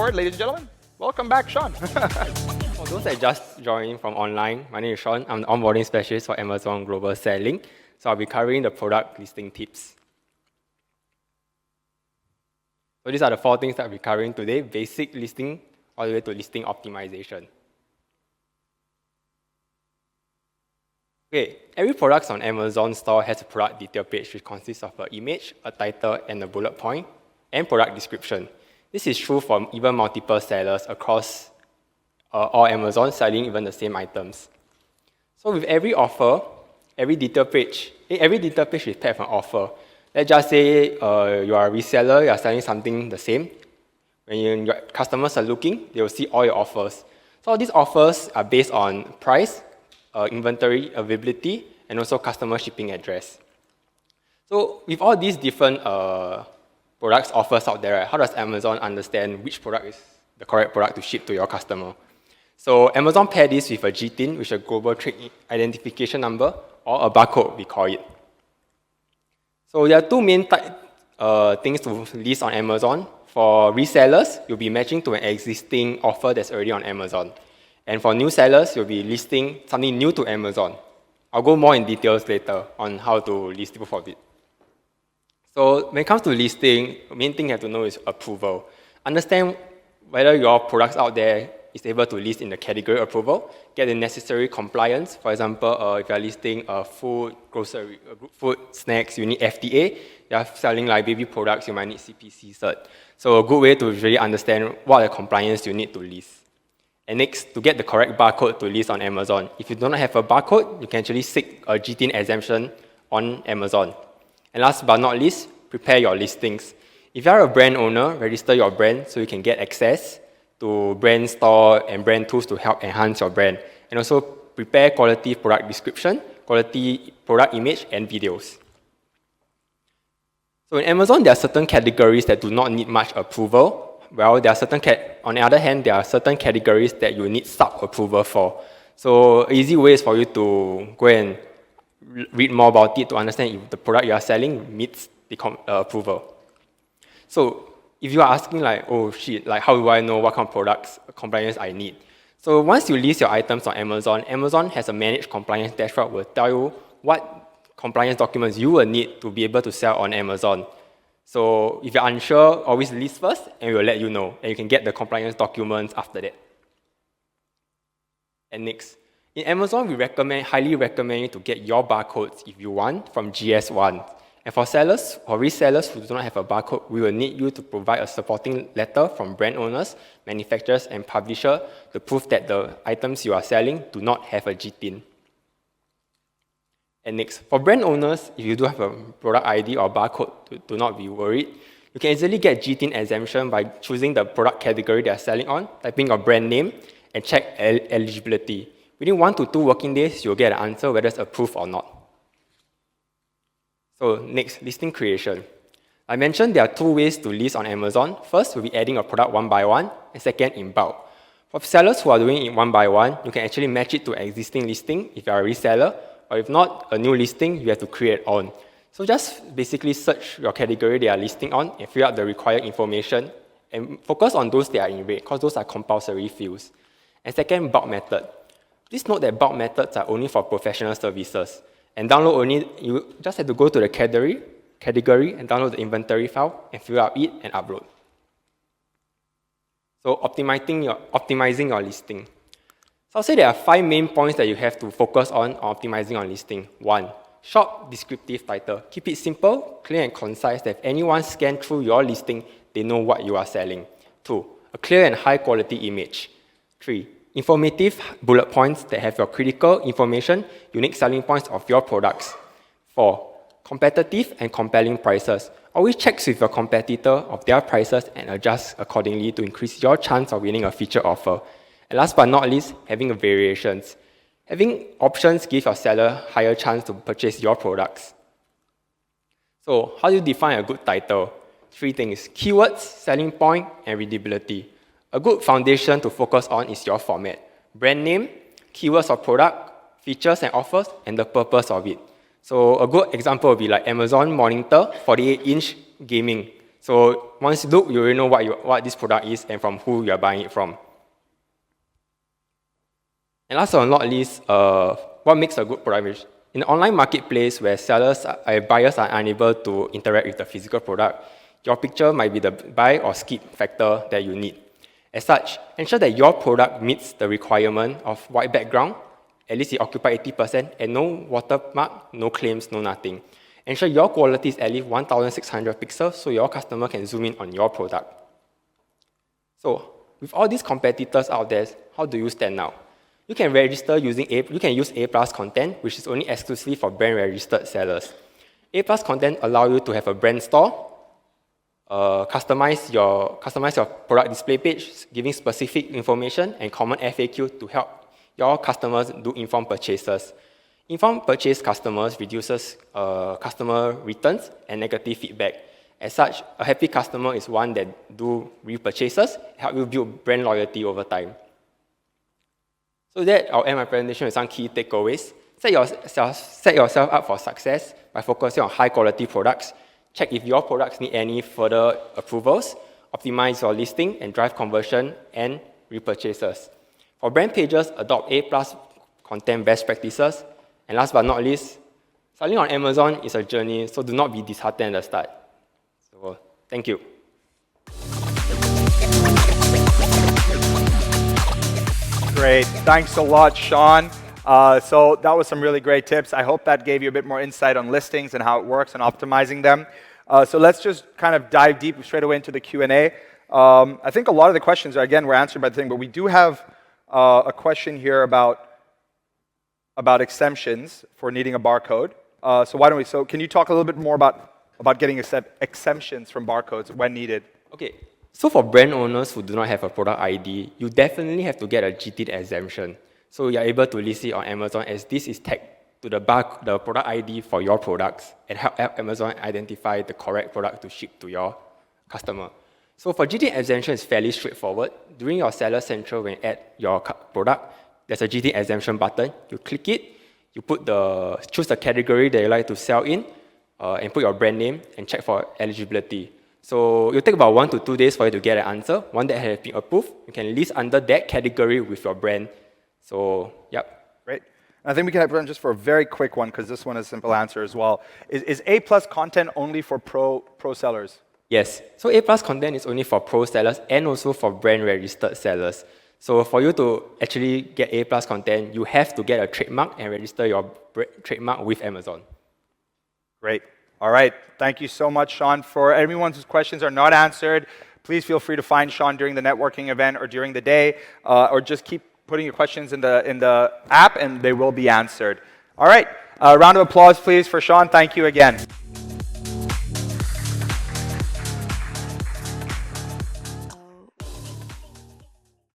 forward, ladies and gentlemen. Welcome back, Sean. For those that just joined from online, my name is Sean. I'm the onboarding specialist for Amazon Global Selling. So I'll be covering the product listing tips. So these are the 4 things that I'll be covering today: basic listing all the way to listing optimization. Okay, every product on Amazon store has a product detail page which consists of an image, a title, and a bullet point, and product description. This is true for even multiple sellers across all Amazon selling even the same items. So with every offer, every detail page is paired with an offer. Let's just say you are a reseller, you are selling something the same. When your customers are looking, they will see all your offers. So these offers are based on price, inventory availability, and also customer shipping address. So with all these different products offers out there, right, how does Amazon understand which product is the correct product to ship to your customer? So Amazon pair this with a GTIN, which is a global trade identification number, or a barcode, we call it. So there are 2 main things to list on Amazon. For resellers, you'll be matching to an existing offer that's already on Amazon. And for new sellers, you'll be listing something new to Amazon. I'll go more in details later on how to list both of it. So when it comes to listing, the main thing you have to know is approval. Understand whether your products out there is able to list in the category approval, get the necessary compliance. For example, if you're listing food, grocery, food, snacks, you need FDA. You're selling like baby products, you might need CPC cert. So a good way to really understand what are the compliance you need to list. And next, to get the correct barcode to list on Amazon. If you do not have a barcode, you can actually seek a GTIN exemption on Amazon. And last but not least, prepare your listings. If you are a brand owner, register your brand so you can get access to brand store and brand tools to help enhance your brand. And also prepare quality product description, quality product image, and videos. So in Amazon, there are certain categories that do not need much approval. Well, there are on the other hand, there are certain categories that you need sub-approval for. So easy ways for you to go and read more about it to understand if the product you are selling meets the approval. So if you are asking like, oh shit, like how do I know what kind of products compliance I need? So once you list your items on Amazon, Amazon has a managed compliance dashboard will tell you what compliance documents you will need to be able to sell on Amazon. So if you're unsure, always list first and we'll let you know. And you can get the compliance documents after that. And next, in Amazon, we highly recommend you to get your barcodes if you want from GS1. And for sellers or resellers who do not have a barcode, we will need you to provide a supporting letter from brand owners, manufacturers, and publisher to prove that the items you are selling do not have a GTIN. And next, for brand owners, if you do have a product ID or barcode, do not be worried. You can easily get GTIN exemption by choosing the product category they are selling on, typing your brand name, and check eligibility. Within 1 to 2 working days, you'll get an answer whether it's approved or not. So next, listing creation. I mentioned there are 2 ways to list on Amazon. First, we'll be adding a product one by one, and second, in bulk. For sellers who are doing it one by one, you can actually match it to an existing listing if you are a reseller, or if not, a new listing, you have to create on. So just basically search your category they are listing on and fill out the required information, and focus on those that are in red, because those are compulsory fields. And second, bulk method. Please note that bulk methods are only for professional services. And download only, you just have to go to the category and download the inventory file and fill out it and upload. So optimizing your listing. So I'll say there are 5 main points that you have to focus on optimizing your listing. 1, short descriptive title. Keep it simple, clear and concise that if anyone scans through your listing, they know what you are selling. 2, a clear and high quality image. 3, informative bullet points that have your critical information, unique selling points of your products. 4, competitive and compelling prices. Always check with your competitor of their prices and adjust accordingly to increase your chance of winning a feature offer. And last but not least, having variations. Having options gives your seller higher chance to purchase your products. So how do you define a good title? 3 things: keywords, selling point, and readability. A good foundation to focus on is your format. Brand name, keywords of product, features and offers, and the purpose of it. So a good example would be like Amazon monitor, 48-inch gaming. So once you look, you already know what this product is and from who you are buying it from. And last but not least, what makes a good product? In an online marketplace where buyers are unable to interact with the physical product, your picture might be the buy or skip factor that you need. As such, ensure that your product meets the requirement of white background, at least it occupies 80%, and no watermark, no claims, no nothing. Ensure your quality is at least 1,600 pixels so your customer can zoom in on your product. So, with all these competitors out there, how do you stand out? You can register using you can use A+ content, which is only exclusively for brand-registered sellers. A+ content allows you to have a brand store, customize your product display page, giving specific information and common FAQ to help your customers do informed purchases. Informed purchase customers reduces customer returns and negative feedback. As such, a happy customer is one that do repurchases, help you build brand loyalty over time. So that I'll end my presentation with some key takeaways. Set yourself up for success by focusing on high-quality products. Check if your products need any further approvals. Optimize your listing and drive conversion and repurchases. For brand pages, adopt A+ content best practices. And last but not least, selling on Amazon is a journey, so do not be disheartened at the start. So, thank you. Great. Thanks a lot, Sean. So that was some really great tips. I hope that gave you a bit more insight on listings and how it works and optimizing them. So let's just kind of dive deep straight away into the Q&A. I think a lot of the questions, were answered by the thing, but we do have a question here about exemptions for needing a barcode. So can you talk a little bit more about getting exemptions from barcodes when needed? Okay. So for brand owners who do not have a product ID, you definitely have to get a GT exemption. So you're able to list it on Amazon as this is tagged to the product ID for your products and help Amazon identify the correct product to ship to your customer. So for GT exemption, it's fairly straightforward. During your Seller Central, when you add your product, there's a GT exemption button. You click it, you choose the category that you like to sell in, and put your brand name and check for eligibility. So it'll take about 1 to 2 days for you to get an answer. One that has been approved, you can list under that category with your brand. So, yep. Great. And I think we can have run just for a very quick one because this one is a simple answer as well. Is A+ content only for pro sellers? Yes. So A+ content is only for pro sellers and also for brand-registered sellers. So for you to actually get A+ content, you have to get a trademark and register your trademark with Amazon. Great. All right. Thank you so much, Sean. For everyone whose questions are not answered, please feel free to find Sean during the networking event or during the day, or just keep putting your questions in the app, and they will be answered. All right. A round of applause, please, for Sean. Thank you again.